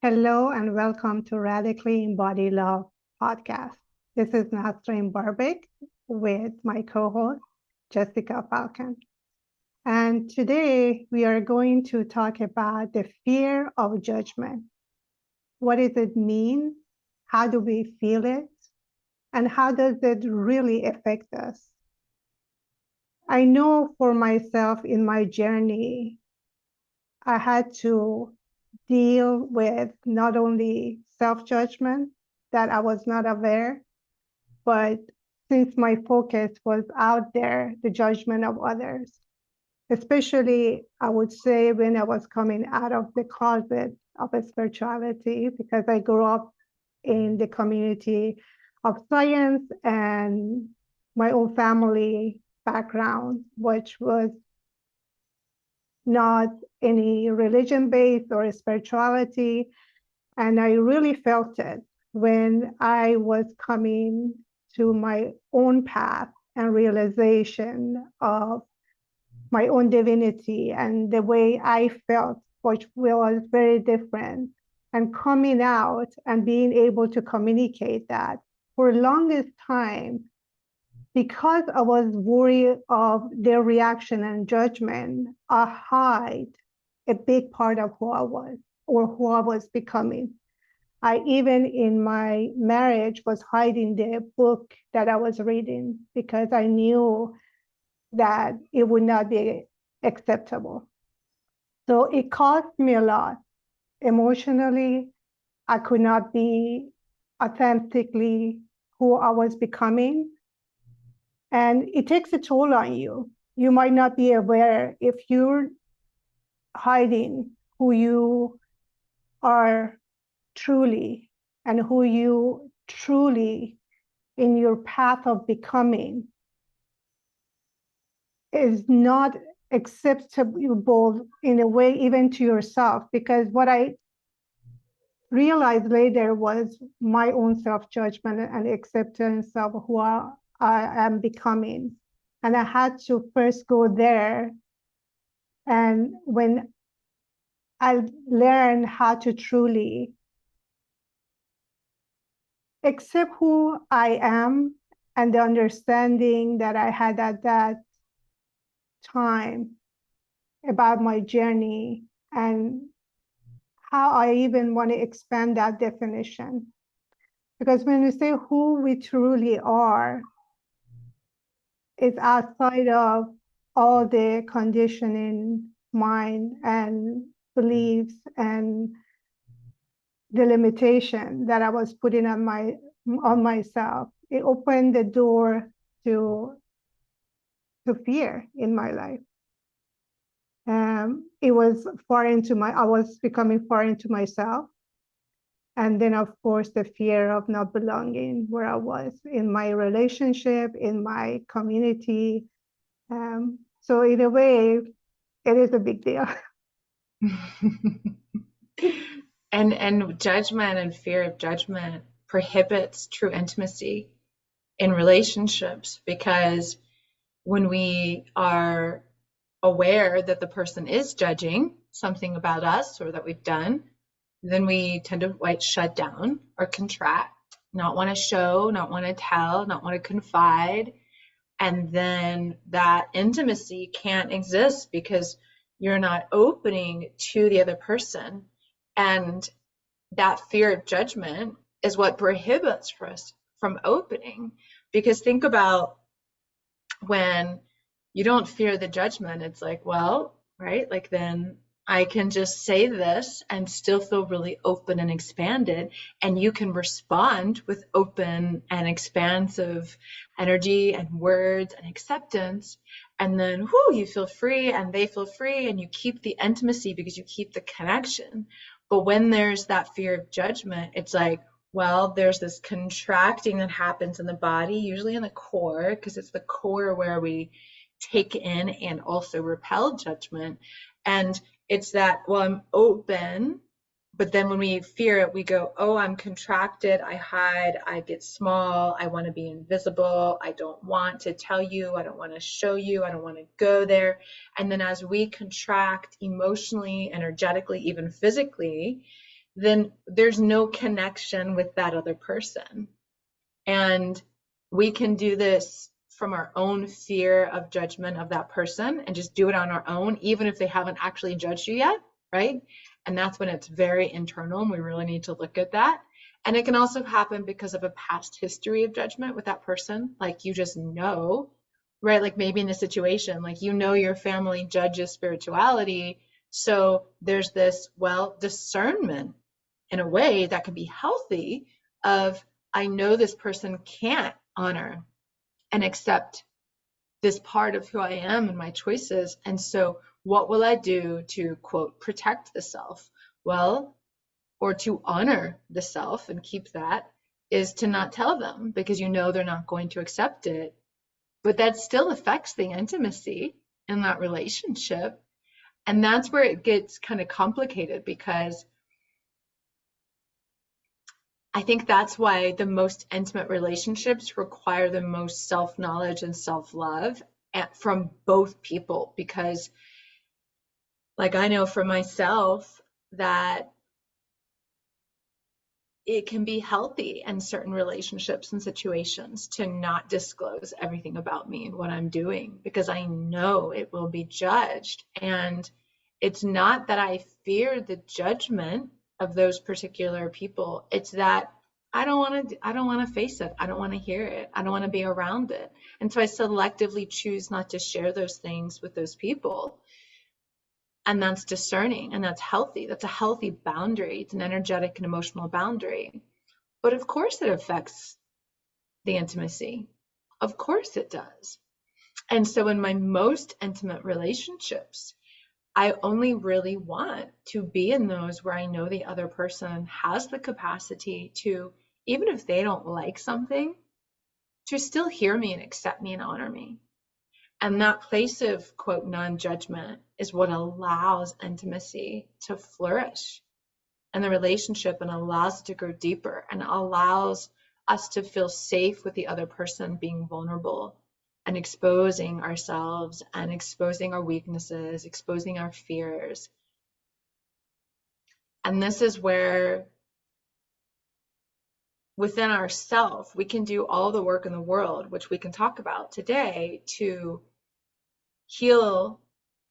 Hello and welcome to Radically Embody Love Podcast. This is Nasrin Barbic with my co-host, Jessica Falcon. And today we are going to talk about the fear of judgment. What does it mean? How do we feel it? And how does it really affect us? I know for myself in my journey, I had to deal with not only self-judgment that I was not aware, but since my focus was out there, the judgment of others, especially I would say when I was coming out of the closet of spirituality, because I grew up in the community of science and my own family background, which was not any religion based or spirituality. And I really felt it when I was coming to my own path and realization of my own divinity and the way I felt, which was very different. And coming out and being able to communicate that for the longest time, because I was worried of their reaction and judgment, I hide a big part of who I was or who I was becoming. I even in my marriage was hiding the book that I was reading because I knew that it would not be acceptable. So it cost me a lot emotionally. I could not be authentically who I was becoming. And it takes a toll on you. You might not be aware if you're hiding who you are truly and who you truly in your path of becoming is not acceptable in a way even to yourself, because what I realized later was my own self-judgment and acceptance of who I am becoming. And I had to first go there. And when I learned how to truly accept who I am and the understanding that I had at that time about my journey and how I even want to expand that definition. Because when we say who we truly are, it's outside of all the conditioning mind and beliefs and the limitation that I was putting on myself. It opened the door to fear in my life. It was I was becoming foreign to myself. And then, of course, the fear of not belonging where I was in my relationship, in my community. So in a way, it is a big deal. And judgment and fear of judgment prohibits true intimacy in relationships, because when we are aware that the person is judging something about us or that we've done, then we tend to shut down or contract, not want to show, not want to tell, not want to confide. And then that intimacy can't exist because you're not opening to the other person. And that fear of judgment is what prohibits us from opening. Because think about when you don't fear the judgment, it's like, well, right, like then I can just say this and still feel really open and expanded, and you can respond with open and expansive energy and words and acceptance, and then you feel free and they feel free, and you keep the intimacy because you keep the connection. But when there's that fear of judgment, it's like, well, there's this contracting that happens in the body, usually in the core, because it's the core where we take in and also repel judgment. And it's that, well, I'm open, but then when we fear it, we go, oh, I'm contracted, I hide, I get small, I want to be invisible, I don't want to tell you, I don't want to show you, I don't want to go there. And then as we contract emotionally, energetically, even physically, then there's no connection with that other person. And we can do this from our own fear of judgment of that person and just do it on our own, even if they haven't actually judged you yet, right? And that's when it's very internal, and we really need to look at that. And it can also happen because of a past history of judgment with that person. Like, you just know, right? Like, maybe in a situation, like, you know, your family judges spirituality. So there's this, well, discernment in a way that can be healthy of, I know this person can't honor and accept this part of who I am and my choices. And so what will I do to, quote, protect the self? Well, or to honor the self and keep that, is to not tell them, because you know they're not going to accept it. But that still affects the intimacy in that relationship. And that's where it gets kind of complicated, because I think that's why the most intimate relationships require the most self-knowledge and self-love from both people. Because, like, I know for myself that it can be healthy in certain relationships and situations to not disclose everything about me and what I'm doing, because I know it will be judged. And it's not that I fear the judgment of those particular people. It's that I don't want to face it. I don't want to hear it. I don't want to be around it. And so I selectively choose not to share those things with those people. And that's discerning, and that's healthy. That's a healthy boundary. It's an energetic and emotional boundary. But of course it affects the intimacy. Of course it does. And so in my most intimate relationships, I only really want to be in those where I know the other person has the capacity to, even if they don't like something, to still hear me and accept me and honor me. And that place of, quote, non-judgment is what allows intimacy to flourish in the relationship, and allows it to grow deeper, and allows us to feel safe with the other person being vulnerable and exposing ourselves and exposing our weaknesses, exposing our fears. And this is where within ourselves, we can do all the work in the world, which we can talk about today, to heal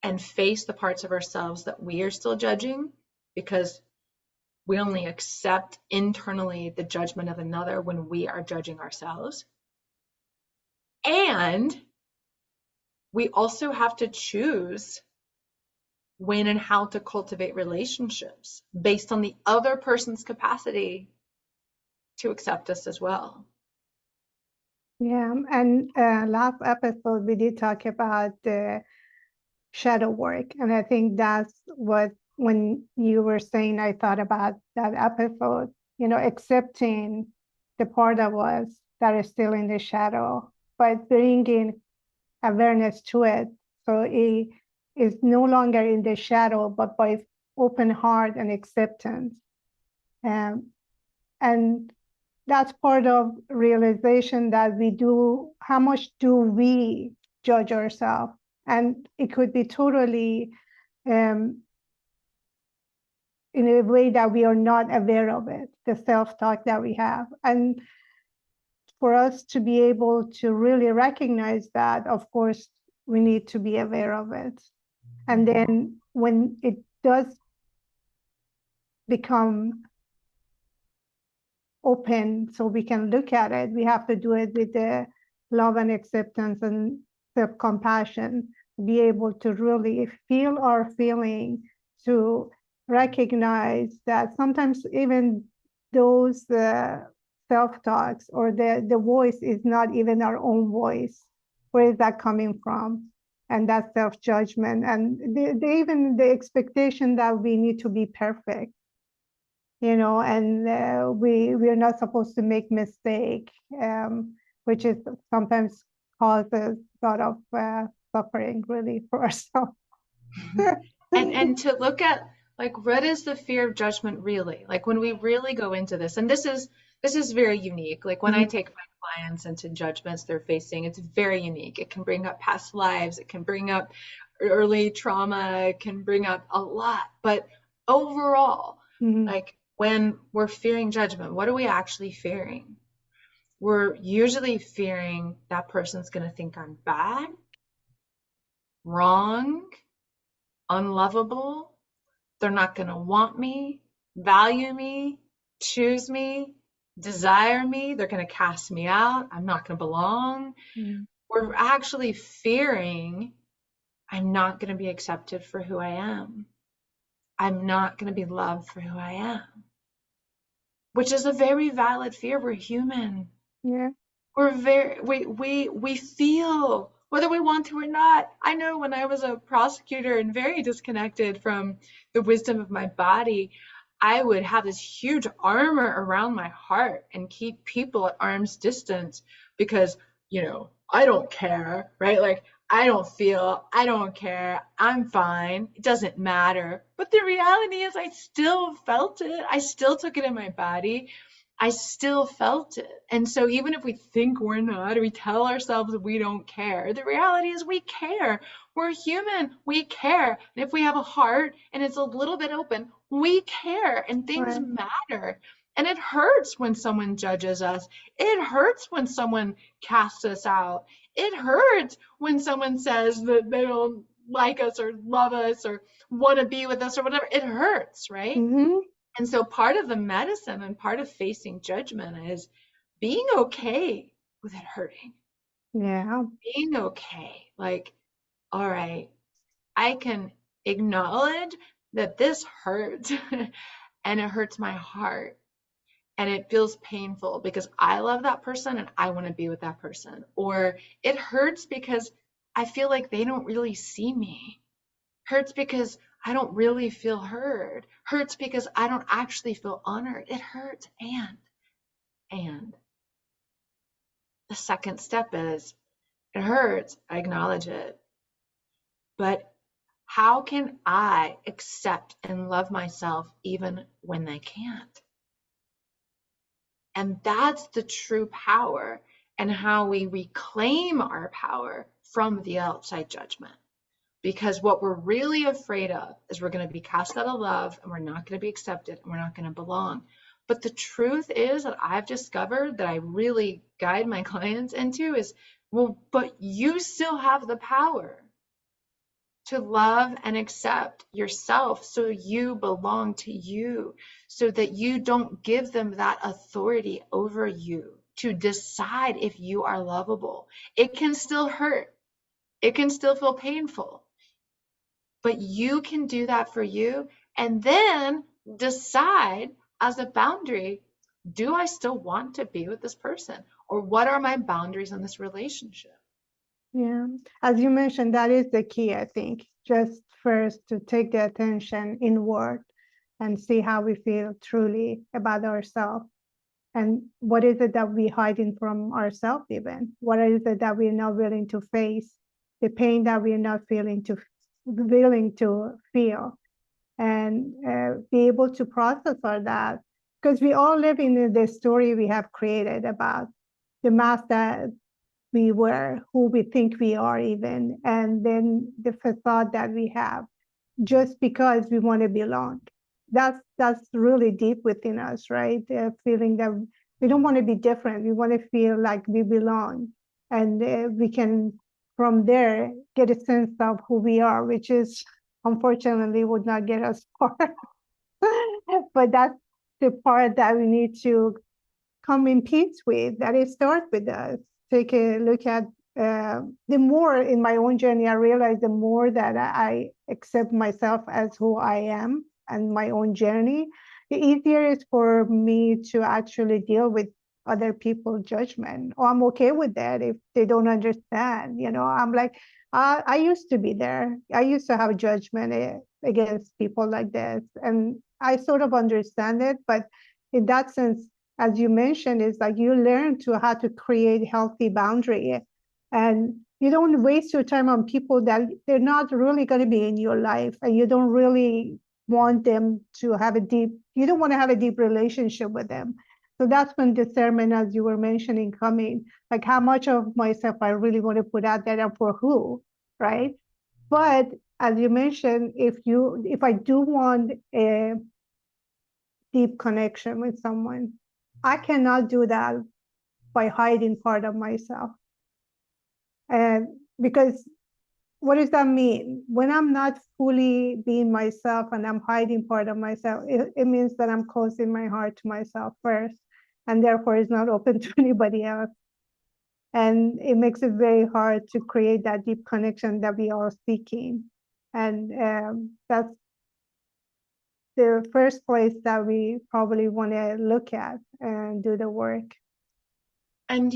and face the parts of ourselves that we are still judging, because we only accept internally the judgment of another when we are judging ourselves. And we also have to choose when and how to cultivate relationships based on the other person's capacity to accept us as well. Yeah, and last episode we did talk about the shadow work, and I think that's what, when you were saying, I thought about that episode, accepting the part of us that is still in the shadow, but bringing awareness to it, so it is no longer in the shadow, but by open heart and acceptance. And that's part of realization that we do, how much do we judge ourselves? And it could be totally in a way that we are not aware of it, the self-talk that we have. And for us to be able to really recognize that, of course, we need to be aware of it. And then when it does become open so we can look at it, we have to do it with the love and acceptance and self-compassion, to be able to really feel our feeling, to recognize that sometimes even those self-talks or the voice is not even our own voice. Where is that coming from? And that self-judgment, and even the expectation that we need to be perfect, and we're not supposed to make mistake, which is sometimes causes a lot of suffering really for ourselves. and to look at, like, what is the fear of judgment really? Like, when we really go into this, and this is very unique. Like, when I take my clients into judgments they're facing, it's very unique. It can bring up past lives, it can bring up early trauma, it can bring up a lot. But overall, like, when we're fearing judgment, what are we actually fearing? We're usually fearing that person's going to think I'm bad, wrong, unlovable. They're not going to want me, value me, choose me, desire me. They're going to cast me out. I'm not going to belong. Mm. We're actually fearing I'm not going to be accepted for who I am. I'm not going to be loved for who I am, which is a very valid fear. We're human. Yeah. We feel whether we want to or not. I know when I was a prosecutor and very disconnected from the wisdom of my body, I would have this huge armor around my heart and keep people at arm's distance because, I don't care, right? Like, I don't feel, I don't care, I'm fine, it doesn't matter. But the reality is I still felt it. I still took it in my body. I still felt it. And so even if we think we're not, or we tell ourselves that we don't care, the reality is we care. We're human. We care. And if we have a heart and it's a little bit open, we care and things Right. matter. And it hurts when someone judges us. It hurts when someone casts us out. It hurts when someone says that they don't like us or love us or want to be with us or whatever. It hurts, right? Mm-hmm. And so part of the medicine and part of facing judgment is being okay with it hurting, Yeah. being okay. Like, all right, I can acknowledge that this hurts and it hurts my heart and it feels painful because I love that person and I want to be with that person. Or it hurts because I feel like they don't really see me. Hurts because I don't really feel heard. Hurts because I don't actually feel honored. It hurts. And the second step is it hurts. I acknowledge it. But how can I accept and love myself even when they can't? And that's the true power and how we reclaim our power from the outside judgment. Because what we're really afraid of is we're going to be cast out of love and we're not going to be accepted and we're not going to belong. But the truth is that I've discovered that I really guide my clients into is, well, but you still have the power to love and accept yourself so you belong to you, so that you don't give them that authority over you to decide if you are lovable. It can still hurt. It can still feel painful. But you can do that for you and then decide as a boundary, do I still want to be with this person? Or what are my boundaries in this relationship? Yeah. As you mentioned, that is the key, I think. Just first to take the attention inward and see how we feel truly about ourselves. And what is it that we're hiding from ourselves even? What is it that we're not willing to face? The pain that we're not willing to feel and be able to process all that. Because we all live in the story we have created about the mask that we were, who we think we are even, and then the facade that we have just because we want to belong. That's really deep within us, right? The feeling that we don't want to be different. We want to feel like we belong, and we can from there get a sense of who we are, which is unfortunately would not get us far. But that's the part that we need to come in peace with. That it starts with us. Take a look at the more in my own journey, I realize the more that I accept myself as who I am and my own journey, the easier it is for me to actually deal with other people's judgment. Or I'm okay with that if they don't understand. I'm like, I used to be there. I used to have judgment against people like this. And I sort of understand it. But in that sense, as you mentioned, is like you learn to how to create healthy boundary, and you don't waste your time on people that they're not really going to be in your life, and you don't really want them to have you don't want to have a deep relationship with them. So that's when discernment, as you were mentioning, coming, like how much of myself I really want to put out there and for who, right? But as you mentioned, if I do want deep connection with someone. I cannot do that by hiding part of myself. And because what does that mean? When I'm not fully being myself and I'm hiding part of myself, it means that I'm closing my heart to myself first, and therefore it's not open to anybody else. And it makes it very hard to create that deep connection that we are seeking. And that's the first place that we probably want to look at and do the work. And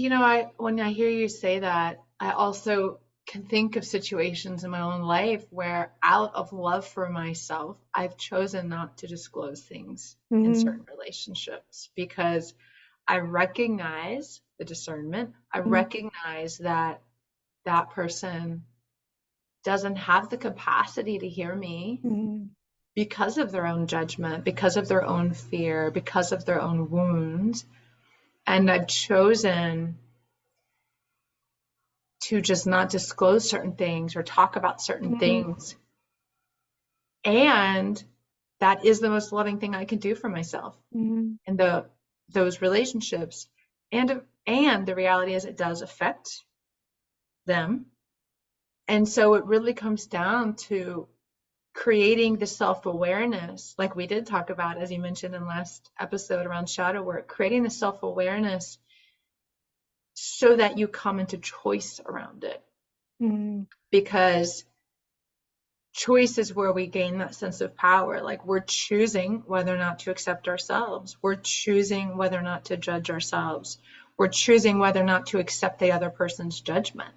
when I hear you say that, I also can think of situations in my own life where, out of love for myself, I've chosen not to disclose things in certain relationships because I recognize the discernment. I recognize that that person doesn't have the capacity to hear me because of their own judgment, because of their own fear, because of their own wounds. And I've chosen to just not disclose certain things or talk about certain things. And that is the most loving thing I can do for myself in those relationships. And the reality is it does affect them. And so it really comes down to creating the self-awareness, like we did talk about, as you mentioned in last episode around shadow work, creating the self-awareness so that you come into choice around it. Because choice is where we gain that sense of power. Like, we're choosing whether or not to accept ourselves. We're choosing whether or not to judge ourselves. We're choosing whether or not to accept the other person's judgment.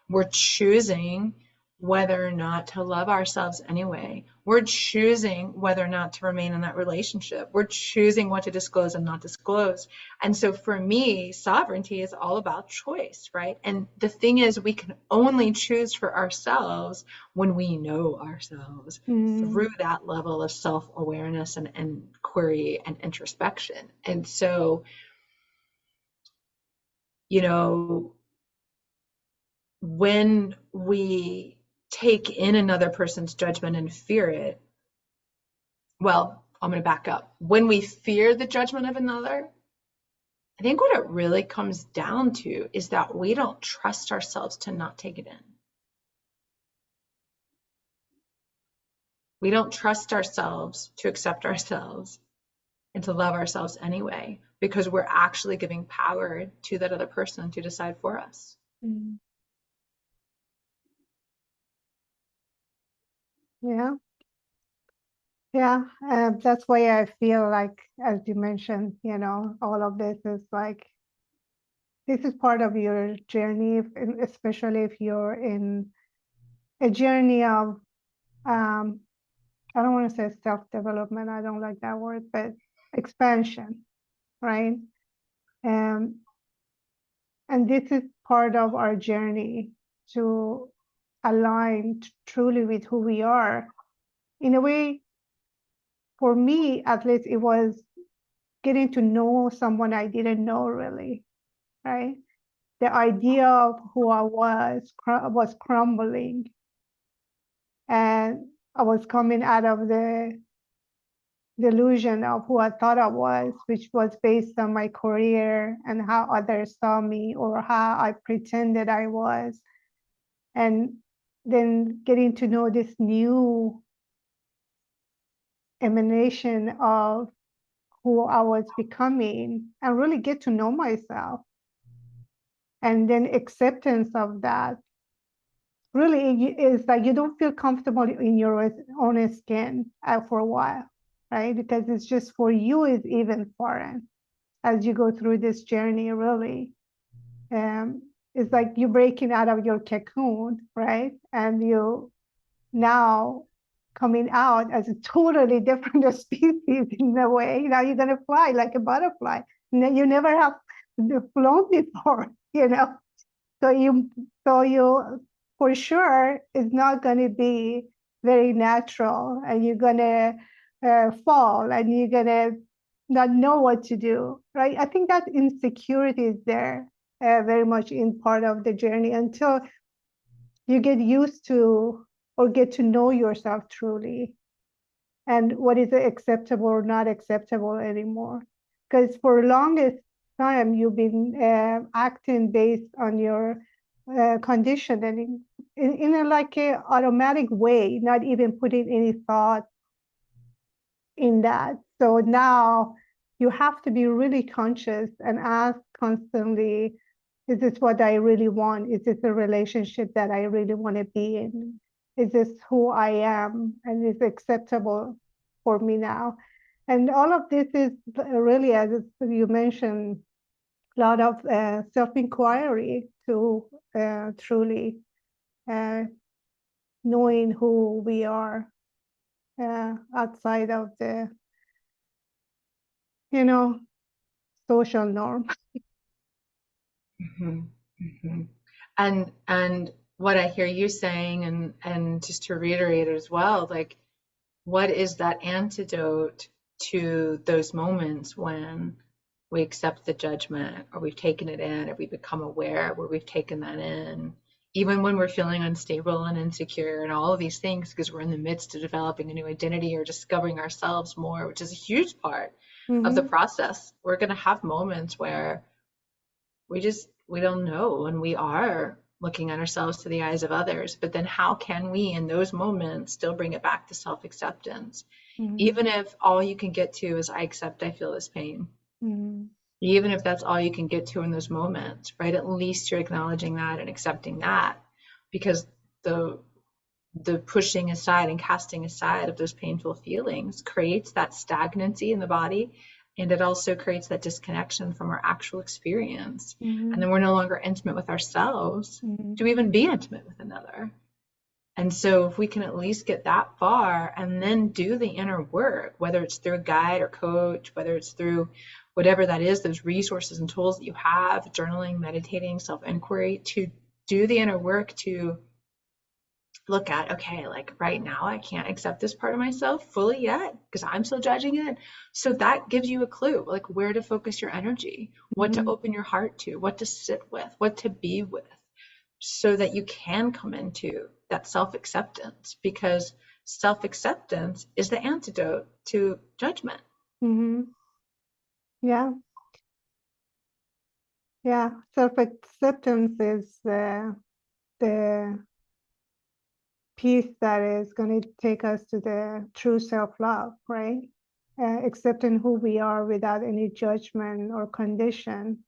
We're choosing whether or not to love ourselves anyway. We're choosing whether or not to remain in that relationship. We're choosing what to disclose and not disclose. And so for me, sovereignty is all about choice, right? And the thing is, we can only choose for ourselves when we know ourselves through that level of self-awareness and query and introspection. And so, when we take in another person's judgment and fear it, well, I'm going to back up. When we fear the judgment of another, I think what it really comes down to is that we don't trust ourselves to not take it in. We don't trust ourselves to accept ourselves and to love ourselves anyway, because we're actually giving power to that other person to decide for us. Yeah, that's why I feel like, as you mentioned, all of this is like, this is part of your journey, especially if you're in a journey of, I don't want to say self-development, I don't like that word, but expansion, right? And this is part of our journey to align truly with who we are. In a way, for me, at least, it was getting to know someone I didn't know really, right? The idea of who I was crumbling, and I was coming out of the delusion of who I thought I was, which was based on my career and how others saw me or how I pretended I was. And then getting to know this new emanation of who I was becoming and really get to know myself. And then acceptance of that really is like you don't feel comfortable in your own skin for a while, right? Because it's just for you is even foreign as you go through this journey, really. It's like you're breaking out of your cocoon, right? And you now coming out as a totally different species in a way. Now you're going to fly like a butterfly. You never have flown before, So you for sure is not going to be very natural, and you're going to fall, and you're going to not know what to do, right? I think that insecurity is there very much in part of the journey until you get used to or get to know yourself truly. and what is acceptable or not acceptable anymore. Because for the longest time, you've been acting based on your conditioning in a like a automatic way, not even putting any thought in that. So now you have to be really conscious and ask constantly, is this what I really want? Is this a relationship that I really want to be in? Is this who I am? And is acceptable for me now? And all of this is really, as you mentioned, a lot of self-inquiry to truly uh, knowing who we are outside of the, social norm. Mhm, mhm. And what I hear you saying, and just to reiterate as well, like, what is that antidote to those moments when we accept the judgment, or we've taken it in, or we become aware where we've taken that in, even when we're feeling unstable and insecure and all of these things, because we're in the midst of developing a new identity or discovering ourselves more, which is a huge part of the Mm-hmm. process. We're going to have moments where we don't know, and we are looking at ourselves through the eyes of others. But then how can we in those moments still bring it back to self-acceptance, Mm-hmm. even if all you can get to is, I accept I feel this pain? Mm-hmm. Even if that's all you can get to in those moments, right? At least you're acknowledging that and accepting that, because the the pushing aside and casting aside of those painful feelings creates that stagnancy in the body, and it also creates that disconnection from our actual experience. And Mm-hmm. then we're no longer intimate with ourselves Mm-hmm. to even be intimate with another. And so if we can at least get that far and then do the inner work, whether it's through a guide or coach, whether it's through whatever that is, those resources and tools that you have, journaling, meditating, self-inquiry, to do the inner work, to look at, okay, like right now I can't accept this part of myself fully yet because I'm still judging it. So that gives you a clue, like where to focus your energy, what to Mm-hmm. open your heart to, what to sit with, what to be with, so that you can come into that self-acceptance, because self-acceptance is the antidote to judgment. Mm-hmm. Yeah, yeah. Self-acceptance is the piece that is going to take us to the true self-love, right? Accepting who we are without any judgment or condition,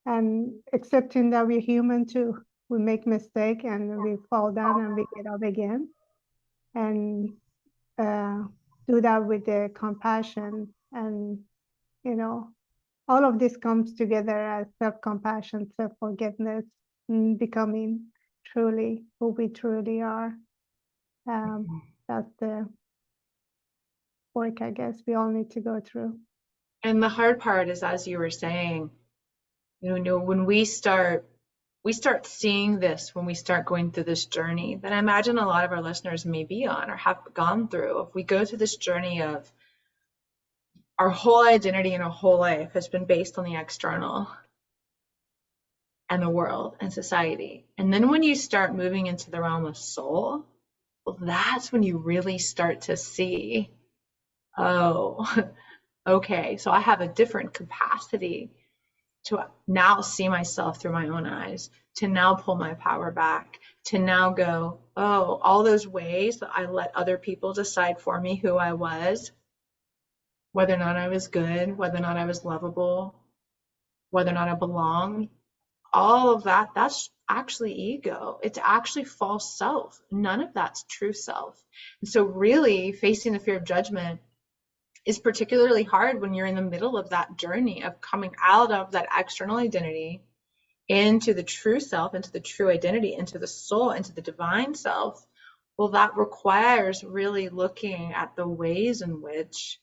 and accepting that we're human too. We make mistake and we fall down and we get up again, and uh, do that with the compassion. And you know all of this comes together as self-compassion, self-forgiveness, becoming truly who we truly are. That's the work, I guess, we all need to go through. And the hard part is, as you were saying, when we start seeing this, when we start going through this journey that I imagine a lot of our listeners may be on or have gone through. If we go through this journey of our whole identity and our whole life has been based on the external and the world and society, and then when you start moving into the realm of soul, well, that's when you really start to see, oh, okay, so I have a different capacity to now see myself through my own eyes, to now pull my power back, to now go, oh, all those ways that I let other people decide for me who I was, whether or not I was good, whether or not I was lovable, whether or not I belong, all of that, that's actually ego. It's actually false self. None of that's true self. And so, really, facing the fear of judgment is particularly hard when you're in the middle of that journey of coming out of that external identity into the true self, into the true identity, into the soul, into the divine self. Well, that requires really looking at the ways in which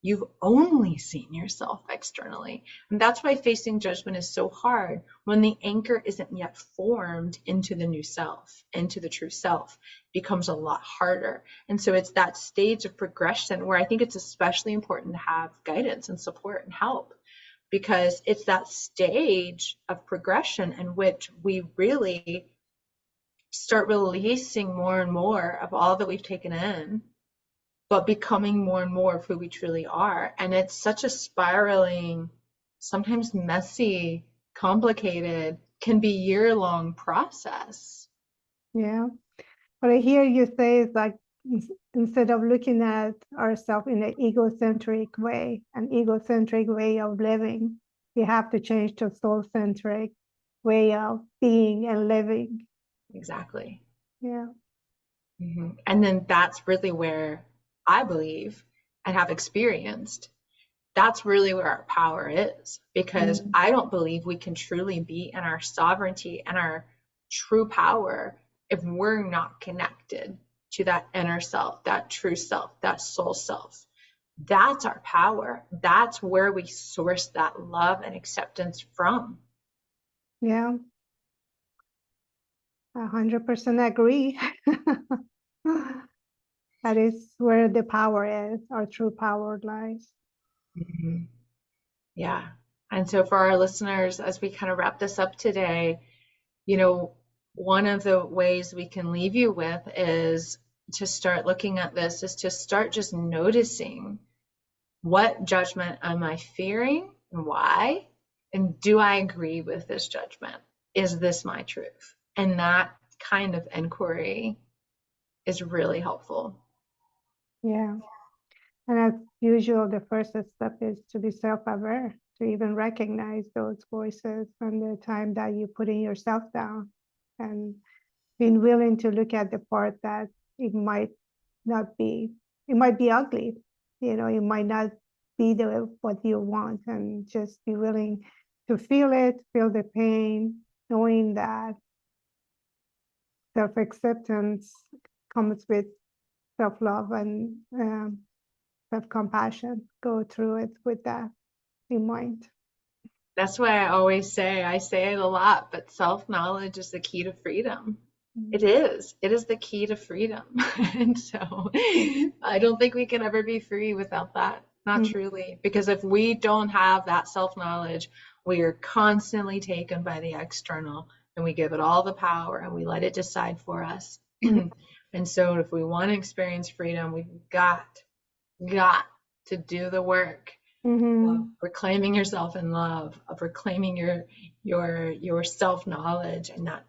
you've only seen yourself externally. And that's why facing judgment is so hard, when the anchor isn't yet formed into the new self, into the true self. It becomes a lot harder. And so it's that stage of progression where I think it's especially important to have guidance and support and help, because it's that stage of progression in which we really start releasing more and more of all that we've taken in, but becoming more and more of who we truly are. And it's such a spiraling, sometimes messy, complicated, can be year-long process. Yeah. What I hear you say is like, instead of looking at ourselves in an egocentric way, an egocentric way of living, we have to change to soul-centric way of being and living. Exactly. Yeah. And then that's really where I believe and have experienced, that's really where our power is, because I don't believe we can truly be in our sovereignty and our true power if we're not connected to that inner self, that true self, that soul self. That's our power. That's where we source that love and acceptance from. Yeah. 100% agree. That is where the power is, our true power lies. Yeah. And so for our listeners, as we kind of wrap this up today, one of the ways we can leave you with is to start looking at this, is to start just noticing, what judgment am I fearing and why? And do I agree with this judgment? Is this my truth? And that kind of inquiry is really helpful. Yeah. And as usual, the first step is to be self-aware, to even recognize those voices from the time that you're putting yourself down, and being willing to look at the part that it might be ugly, it might not be what you want, and just be willing to feel the pain, knowing that self-acceptance comes with self-love and self-compassion. Go through it with that in mind. That's why I say it a lot, but self-knowledge is the key to freedom. It is the key to freedom. And so I don't think we can ever be free without that. Not truly. Because if we don't have that self-knowledge, we are constantly taken by the external, and we give it all the power and we let it decide for us. And so if we want to experience freedom, we've got to do the work of reclaiming yourself in love, of reclaiming your self-knowledge and that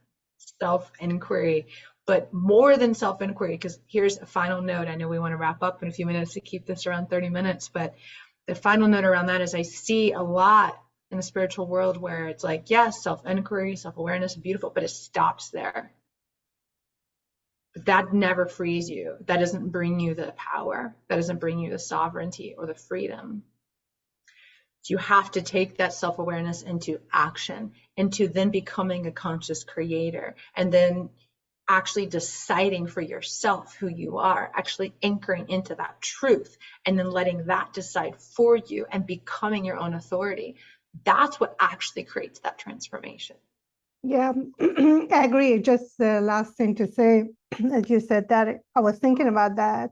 self-inquiry. But more than self-inquiry, because here's a final note. I know we want to wrap up in a few minutes to keep this around 30 minutes, but the final note around that is I see a lot in the spiritual world where it's like, yes, self-inquiry, self-awareness, beautiful, but it stops there. But that never frees you. That doesn't bring you the power. That doesn't bring you the sovereignty or the freedom. You have to take that self-awareness into action, into then becoming a conscious creator, and then actually deciding for yourself who you are, actually anchoring into that truth, and then letting that decide for you and becoming your own authority. That's what actually creates that transformation. Yeah, I agree. Just the last thing to say, as you said that, I was thinking about that.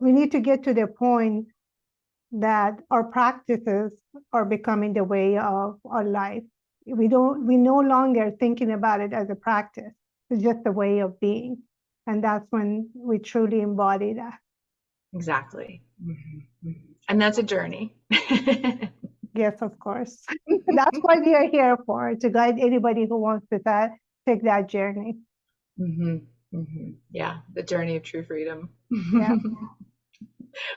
We need to get to the point that our practices are becoming the way of our life. We no longer thinking about it as a practice. It's just a way of being. And that's when we truly embody that. Exactly. And that's a journey. Yes, of course. That's what we are here for, to guide anybody who wants to take that journey. Yeah, the journey of true freedom. Yeah.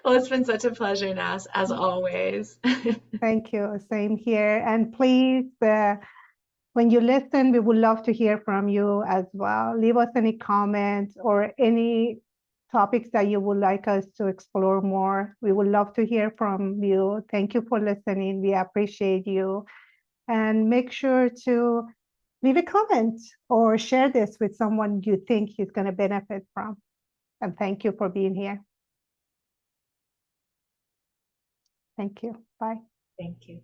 Well, it's been such a pleasure, Nas, as always. Thank you. Same here. And please, when you listen, we would love to hear from you as well. Leave us any comments or any topics that you would like us to explore more. We would love to hear from you. Thank you for listening. We appreciate you. And make sure to leave a comment or share this with someone you think he's going to benefit from. And thank you for being here. Thank you. Bye. Thank you.